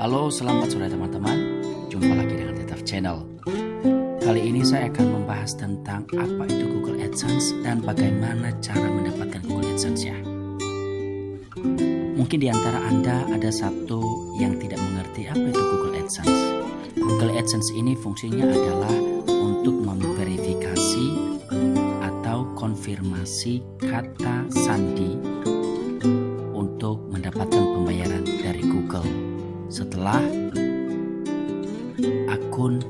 Halo, selamat sore teman-teman. Jumpa lagi dengan Tetaf Channel. Kali ini saya akan membahas tentang apa itu Google AdSense dan bagaimana cara mendapatkan Google AdSense-nya. Mungkin di antara Anda ada satu yang tidak mengerti apa itu Google AdSense. Google AdSense ini fungsinya adalah untuk memverifikasi atau konfirmasi kata sandi untuk mendapatkan pembayaran dari Google setelah akun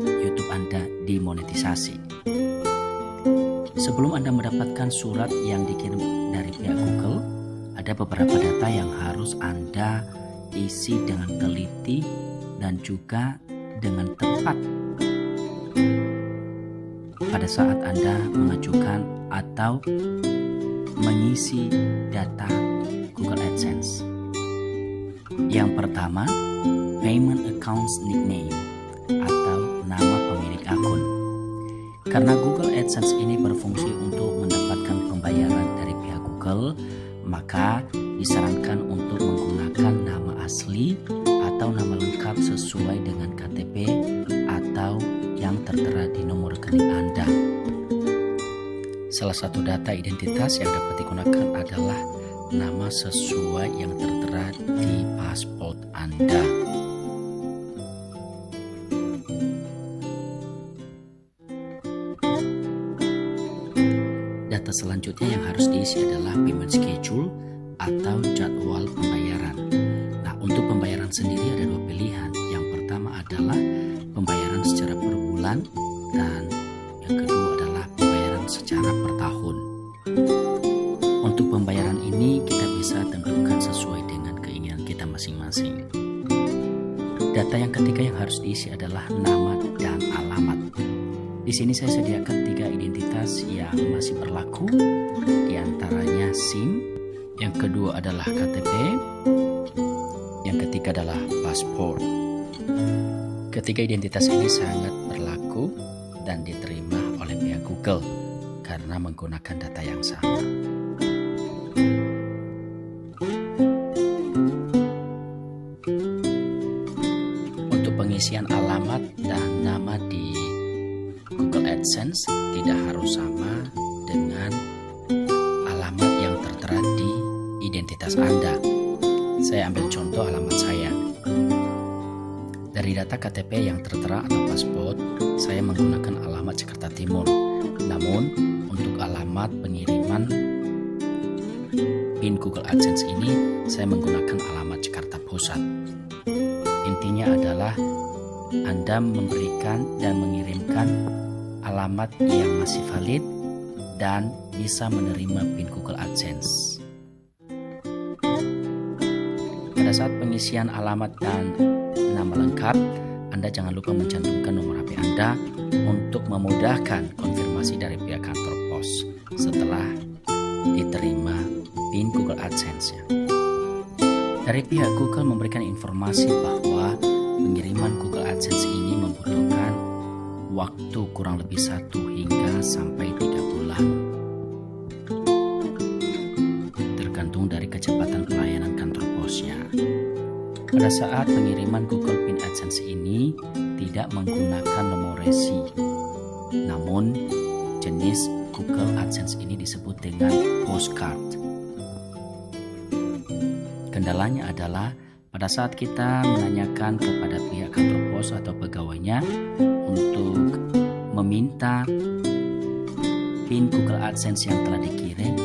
YouTube Anda dimonetisasi. Sebelum Anda mendapatkan surat yang dikirim dari pihak Google, ada beberapa data yang harus Anda isi dengan teliti dan juga dengan tepat pada saat Anda mengajukan atau mengisi data Google AdSense. Yang pertama, payment accounts nickname atau nama pemilik akun. Karena Google AdSense ini berfungsi untuk mendapatkan pembayaran dari pihak Google, maka disarankan untuk menggunakan nama asli atau nama lengkap sesuai dengan KTP atau yang tertera di nomor rekening Anda. Salah satu data identitas yang dapat digunakan adalah nama sesuai yang tertera di paspor Anda. Data selanjutnya yang harus diisi adalah payment schedule atau jadwal pembayaran. Nah, untuk pembayaran sendiri ada dua pilihan. Yang pertama adalah pembayaran secara per bulan dan yang kedua adalah pembayaran secara per tahun. Untuk pembayaran ini kita bisa tentukan sesuai dengan keinginan kita masing-masing. Data yang ketiga yang harus diisi adalah nama dan alamat. Di sini saya sediakan 3 identitas yang masih berlaku, di antaranya SIM, yang kedua adalah KTP, yang ketiga adalah paspor. Ketiga identitas ini sangat berlaku dan diterima oleh pihak Google karena menggunakan data yang sama. Untuk pengisian alamat dan nama di Google AdSense tidak harus sama dengan alamat yang tertera di identitas Anda. Saya ambil contoh alamat saya. Dari data KTP yang tertera atau paspor, saya menggunakan alamat Jakarta Timur. Namun, untuk alamat pengiriman PIN Google AdSense ini, saya menggunakan alamat Jakarta Pusat. Intinya adalah Anda memberikan dan mengirimkan alamat yang masih valid dan bisa menerima PIN Google AdSense. Pada saat pengisian alamat dan nama lengkap, Anda jangan lupa mencantumkan nomor HP Anda untuk memudahkan konfirmasi dari pihak kantor pos setelah diterima PIN Google AdSense-nya. Dari pihak Google memberikan informasi bahwa pengiriman Google AdSense ini membutuhkan waktu kurang lebih 1 hingga sampai 3 bulan. Tergantung dari kecepatan pelayanan kantor posnya. Pada saat pengiriman Google PIN AdSense ini tidak menggunakan nomor resi. Namun, jenis Google AdSense ini disebut dengan postcard. Kendalanya adalah pada saat kita menanyakan kepada pihak kantor pos atau pegawainya untuk meminta PIN Google AdSense yang telah dikirim,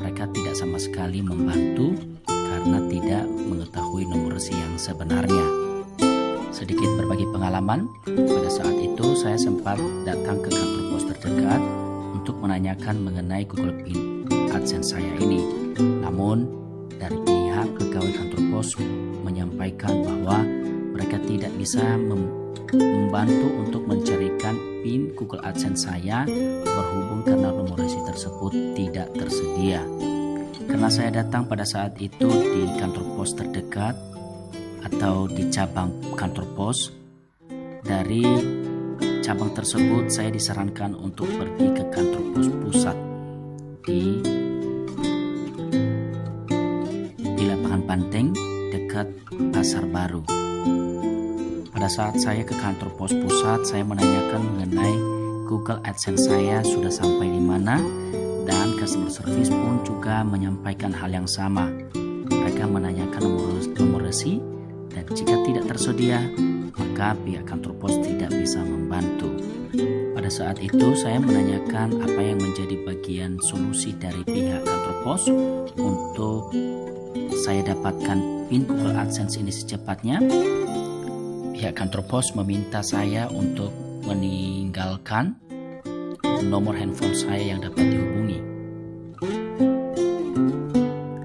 mereka tidak sama sekali membantu karena tidak mengetahui nomor resi yang sebenarnya. Sedikit berbagi pengalaman, pada saat itu saya sempat datang ke kantor pos terdekat untuk menanyakan mengenai Google PIN AdSense saya ini. Namun, dari pihak pegawai kantor pos menyampaikan bahwa mereka tidak bisa membantu untuk mencarikan PIN Google AdSense saya berhubung karena nomor resi tersebut tidak tersedia. Karena saya datang pada saat itu di kantor pos terdekat atau di cabang kantor pos, dari cabang tersebut saya disarankan untuk pergi ke kantor pos pusat di lapangan Banteng dekat Pasar Baru. Pada saat saya ke kantor pos pusat, saya menanyakan mengenai Google AdSense saya sudah sampai di mana, dan customer service pun juga menyampaikan hal yang sama. Mereka menanyakan nomor resi, dan jika tidak tersedia, maka pihak kantor pos tidak bisa membantu. Pada saat itu saya menanyakan apa yang menjadi bagian solusi dari pihak kantor pos untuk saya dapatkan PIN Google AdSense ini secepatnya. Pihak kantor pos meminta saya untuk meninggalkan nomor handphone saya yang dapat dihubungi.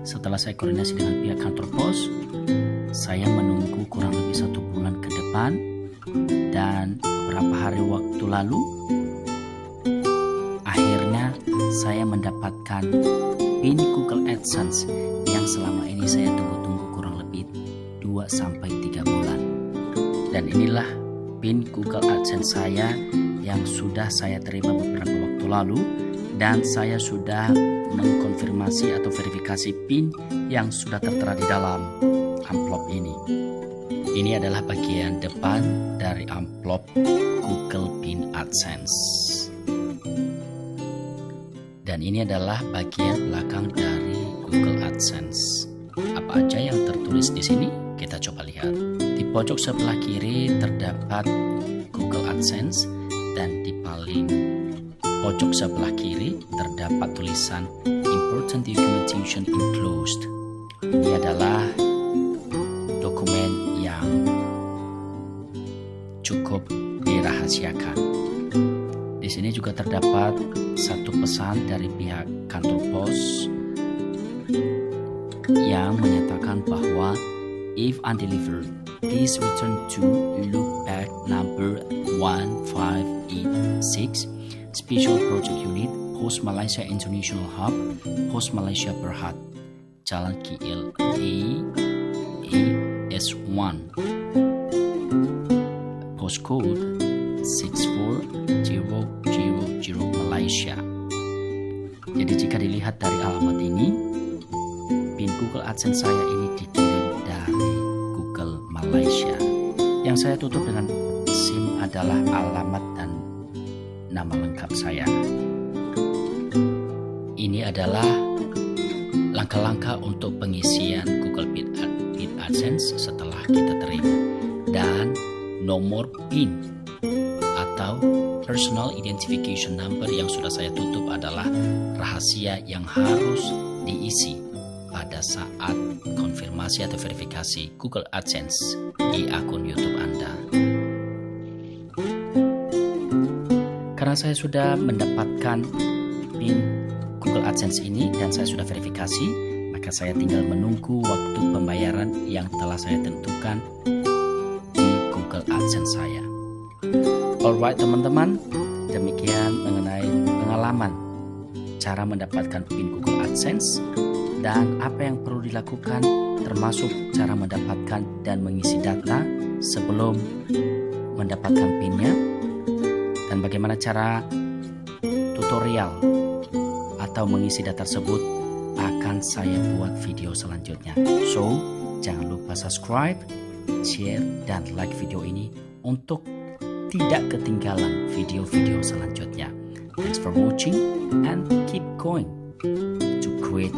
Setelah saya koordinasi dengan pihak kantor pos, saya menunggu kurang lebih 1 bulan ke depan, dan beberapa hari waktu lalu akhirnya saya mendapatkan PIN Google AdSense yang selama ini saya tunggu-tunggu kurang lebih 2-3 bulan. Dan inilah PIN Google AdSense saya yang sudah saya terima beberapa waktu lalu, dan saya sudah mengkonfirmasi atau verifikasi PIN yang sudah tertera di dalam amplop ini. Ini adalah bagian depan dari amplop Google PIN AdSense. Dan ini adalah bagian belakang dari Google AdSense. Apa aja yang tertulis di sini? Kita coba lihat. Di pojok sebelah kiri terdapat Google AdSense, dan di paling pojok sebelah kiri terdapat tulisan Important Documentation Enclosed. Ini adalah dokumen yang cukup dirahasiakan. Di sini juga terdapat satu pesan dari pihak kantor pos yang menyatakan bahwa if undelivered, please return to lookback number 1586, Special Project Unit, Post Malaysia International Hub, Post Malaysia Berhad, Jalan KL AS1, postcode 64000 Malaysia. Jadi jika dilihat dari alamat ini, PIN Google AdSense saya ini dikirim dari Google Malaysia. Yang saya tutup dengan SIM adalah alamat dan nama lengkap saya. Ini adalah langkah-langkah untuk pengisian Google PIN AdSense setelah kita terima. Dan nomor PIN atau Personal Identification Number yang sudah saya tutup adalah rahasia yang harus diisi pada saat konfirmasi atau verifikasi Google AdSense di akun YouTube Anda. Karena saya sudah mendapatkan PIN Google AdSense ini dan saya sudah verifikasi, maka saya tinggal menunggu waktu pembayaran yang telah saya tentukan di Google AdSense saya. Alright teman-teman, demikian mengenai pengalaman cara mendapatkan PIN Google AdSense dan apa yang perlu dilakukan, termasuk cara mendapatkan dan mengisi data sebelum mendapatkan PIN-nya, dan bagaimana cara tutorial atau mengisi data tersebut akan saya buat video selanjutnya. So, jangan lupa subscribe, share, dan like video ini untuk tidak ketinggalan video-video selanjutnya. Thanks for watching and keep going to create